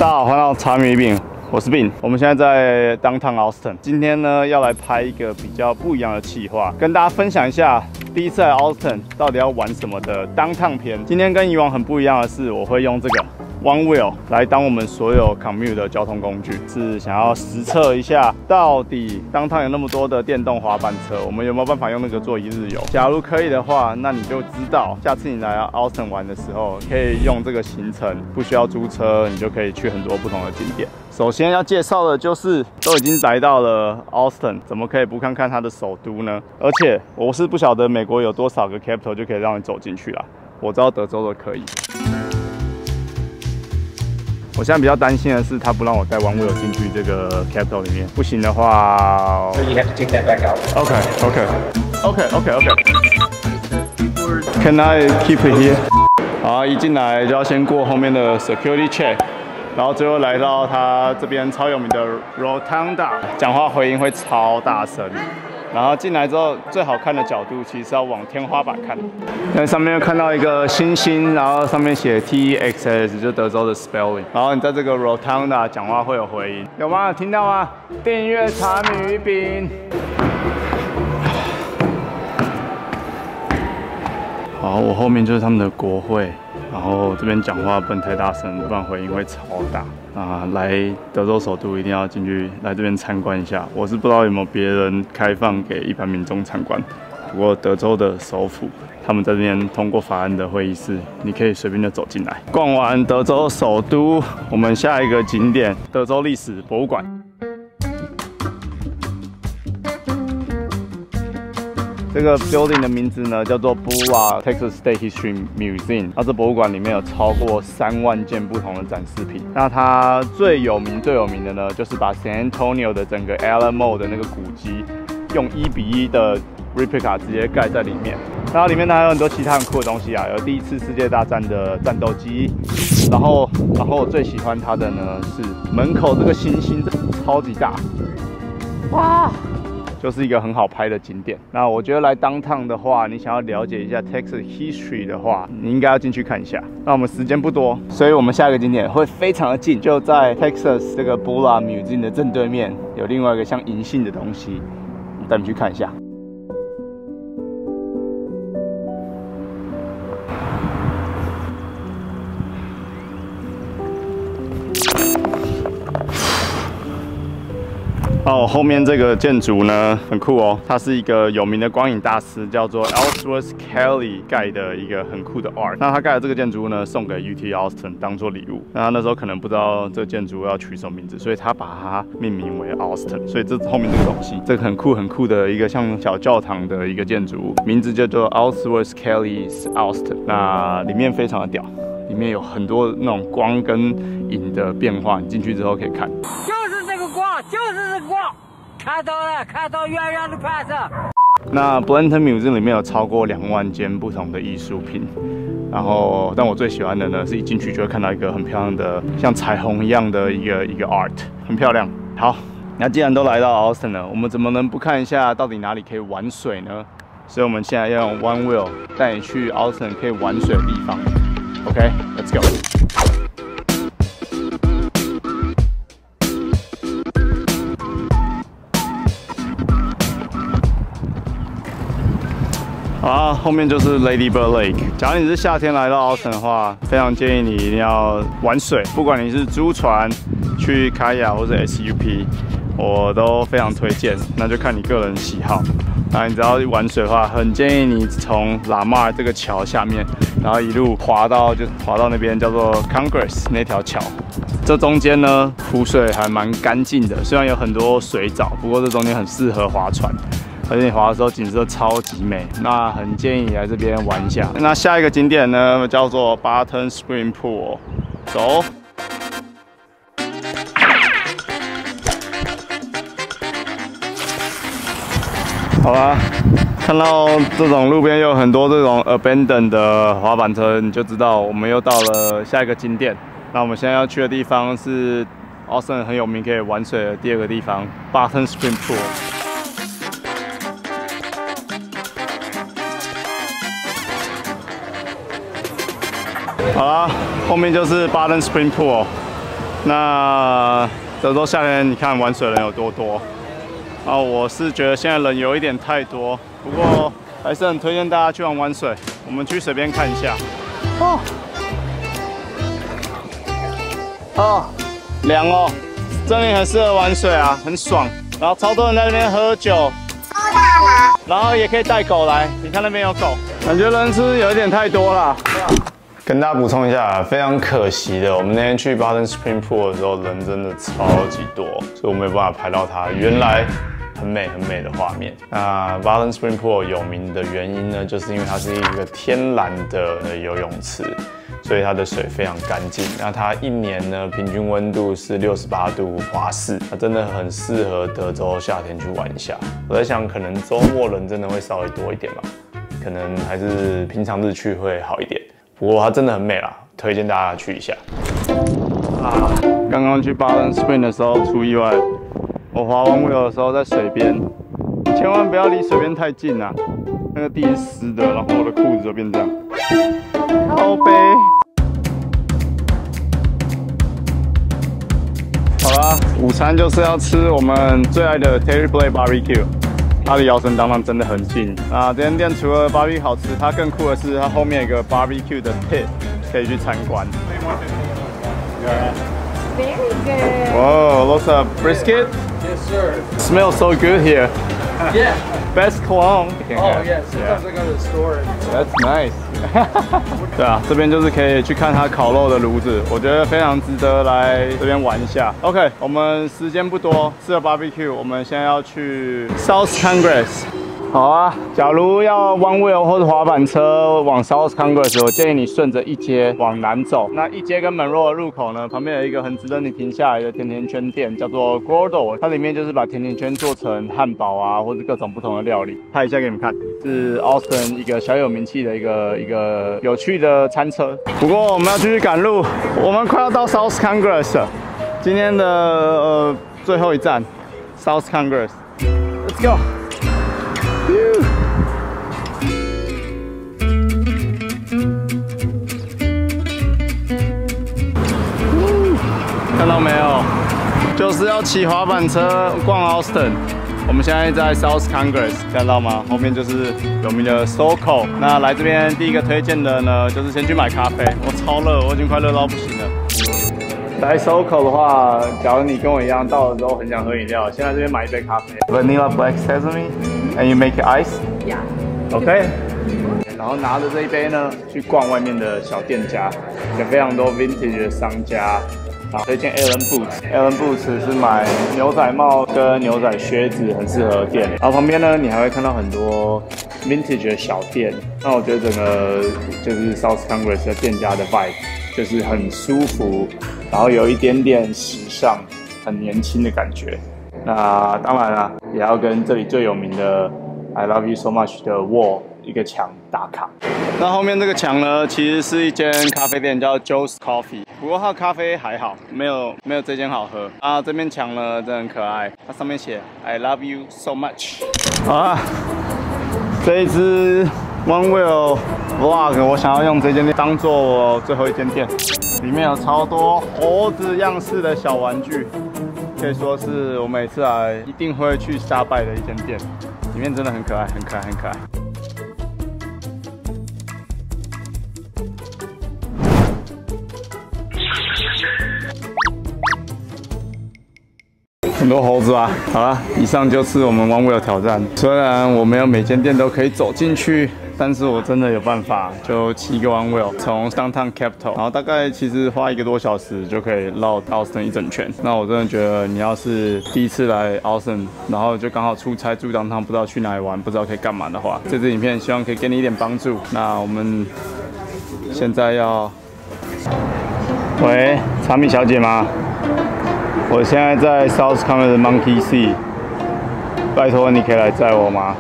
大家好，欢迎来到茶米饼，我是 Bin。我们现在在 Downtown Austin， 今天呢要来拍一个比较不一样的企划，跟大家分享一下第一次来 Austin 到底要玩什么的 Downtown 篇。今天跟以往很不一样的是，我会用这个 One Wheel 来当我们所有 commute 的交通工具，是想要实测一下到底Downtown有那么多的电动滑板车，我们有没有办法用那个做一日游？假如可以的话，那你就知道下次你来 Austin 玩的时候，可以用这个行程，不需要租车，你就可以去很多不同的景点。首先要介绍的就是都已经来到了 Austin， 怎么可以不看看它的首都呢？而且我是不晓得美国有多少个 capital 就可以让你走进去啦，我知道德州的可以。我现在比较担心的是，他不让我带One Wheel进去这个 capital 里面，不行的话 So you have to take that back out. Okay. Can I keep it here? 好，一进来就要先过后面的 security check， 然后最后来到他这边超有名的 Rotunda， 讲话回音会超大声。然后进来之后，最好看的角度其实是要往天花板看。那上面又看到一个星星，然后上面写 TEXS， 就是德州的 spelling。然后你在这个 Rotunda 讲话会有回音，有吗？听到吗？订阅茶米鱼饼。好，我后面就是他们的国会，然后这边讲话不能太大声，不然回音会超大。来德州首都一定要进去来这边参观一下。我是不知道有没有别人开放给一般民众参观，不过德州的首府，他们在这边通过法案的会议室，你可以随便就走进来。逛完德州首都，我们下一个景点德州历史博物馆。这个 building 的名字呢叫做 Bulla Texas State History Museum。那这博物馆里面有超过3万件不同的展示品。那它最有名的呢，就是把 San Antonio 的整个 Alamo 的那个古迹，用1:1的 replica 直接盖在里面。然后里面呢还有很多其他很酷的东西啊，有第1次世界大战的战斗机。然后我最喜欢它的呢是门口这个星星，超级大，哇！就是一个很好拍的景点。那我觉得来Downtown的话，你想要了解一下 Texas history 的话，你应该要进去看一下。那我们时间不多，所以我们下一个景点会非常的近，就在 Texas 这个 Bulla Museum 的正对面，有另外一个像银杏的东西，我带你去看一下。后面这个建筑呢很酷哦，它是一个有名的光影大师叫做 Ellsworth Kelly 盖的一个很酷的 art。那他盖的这个建筑呢，送给 UT Austin 当做礼物。那他那时候可能不知道这个建筑要取什么名字，所以他把它命名为 Austin。所以这后面这个东西，这个很酷的一个像小教堂的一个建筑物，名字叫做 Ellsworth Kelly's Austin。那里面非常的屌，里面有很多那种光跟影的变化，你进去之后可以看。就是这个光，看到月亮的拍摄。那 Blanton Museum 里面有超过2万件不同的艺术品，但我最喜欢的呢，是一进去就会看到一个很漂亮的，像彩虹一样的一个 art， 很漂亮。好，那既然都来到 Austin 了，我们怎么能不看一下到底哪里可以玩水呢？所以我们现在要用 One Wheel 带你去 Austin 可以玩水的地方。OK，Let's go。好，后面就是 Lady Bird Lake。假如你是夏天来到 Austin 的话，非常建议你一定要玩水，不管你是租船、去卡雅或者 SUP， 我都非常推荐。那就看你个人喜好。那你只要玩水的话，很建议你从 Lamar 这个桥下面，然后一路滑到那边叫做 Congress 那条桥。这中间呢，湖水还蛮干净的，虽然有很多水藻，不过这中间很适合划船。而且你滑的时候景色超级美，那很建议你来这边玩一下。那下一个景点呢叫做 Barton Spring Pool， 走。好啦，看到这种路边有很多这种 abandoned 的滑板车，你就知道我们又到了下一个景点。那我们现在要去的地方是 Austin 很有名可以玩水的第2个地方 ，Barton Spring Pool。好啦，后面就是Barton Spring Pool。那德州夏天，你看玩水人有多多。啊，我是觉得现在人有一点太多，不过还是很推荐大家去玩水。我们去水边看一下。凉哦，这里很适合玩水啊，很爽。然后超多人在那边喝酒，超大麻，然后也可以带狗来。你看那边有狗，感觉人是有一点太多了。跟大家补充一下，非常可惜的，我们那天去 Barton Spring Pool 的时候，人真的超级多，所以我没有办法拍到它原来很美的画面。那 Barton Spring Pool 有名的原因呢，就是因为它是一个天然的游泳池。所以它的水非常干净。那它一年呢，平均温度是68度华氏，它真的很适合德州夏天去玩一下。我在想，可能周末人真的会稍微多一点吧，可能还是平常日去会好一点。不过它真的很美啦，推荐大家去一下。刚刚去Barton Spring的时候出意外，我滑One Wheel的时候在水边，千万不要离水边太近啊，那个地是湿的，然后我的裤子就变这样。靠背。好啦，午餐就是要吃我们最爱的 Terry Blake Barbecue， 它离姚神当然真的很近。那这间店除了 barbecue 好吃，它更酷的是它后面有一个 barbecue 的 pit 可以去参观。Very good. Whoa, lots of brisket. Yes, sir. Smells so good here. Yeah. Best cologne. Oh, yeah. Sometimes I go to the store. That's nice. 对啊，这边就是可以去看它烤肉的炉子，我觉得非常值得来这边玩一下。OK， 我们时间不多，吃了 barbecue， 我们现在要去 South Congress。好啊，假如要 One Wheel 或者滑板车往 South Congress， 我建议你顺着一街往南走。那一街跟门罗的入口呢，旁边有一个很值得你停下来的甜甜圈店，叫做 Gordo。它里面就是把甜甜圈做成汉堡啊，或者各种不同的料理。拍一下给你们看，是 Austin 一个小有名气的一个有趣的餐车。不过我们要继续赶路，我们快要到 South Congress 了。今天的最后一站 South Congress。Let's go。看到没有？就是要骑滑板车逛 Austin。我们现在在 South Congress， 看到吗？后面就是有名的 SoCo。那来这边第一个推荐的呢，就是先去买咖啡。我超热，我已经快热到不行了。来 SoCo 的话，假如你跟我一样到了之后很想喝饮料，先来这边买一杯咖啡 ，Vanilla Black Sesame and you make ice。OK。然后拿着这一杯呢，去逛外面的小店家，有非常多 vintage 的商家。推荐 Allen Boots。Allen Boots 是买牛仔帽跟牛仔靴子，很适合店。然后旁边呢，你还会看到很多 vintage 的小店。那我觉得整个就是 South Congress 的店家的 vibe 就是很舒服，然后有一点点时尚，很年轻的感觉。那当然啦，也要跟这里最有名的 I Love You So Much 的 wall 一个墙打卡。那后面这个墙呢，其实是一间咖啡店，叫 Joe's Coffee。不过它的咖啡还好，没有这间好喝。啊，这面墙呢真的很可爱，它上面写 I love you so much。好啊，这一支 One Wheel Vlog 我想要用这间店当做我最后一间店，里面有超多猴子样式的小玩具，可以说是我每次来一定会去沙拜的一间店。里面真的很可爱，很可爱。很多猴子啊！好了，以上就是我们One Wheel挑战。虽然我没有每间店都可以走进去，但是我真的有办法，就骑个One Wheel从 Downtown Capital， 然后大概其实花1个多小时就可以绕Austin一整圈。那我真的觉得，你要是第一次来Austin，然后就刚好出差住Downtown，不知道去哪里玩，不知道可以干嘛的话，这支影片希望可以给你一点帮助。那我们现在要，喂，茶米小姐吗？我现在在 South Congress 的 Monkey See， 拜托你可以来载我吗？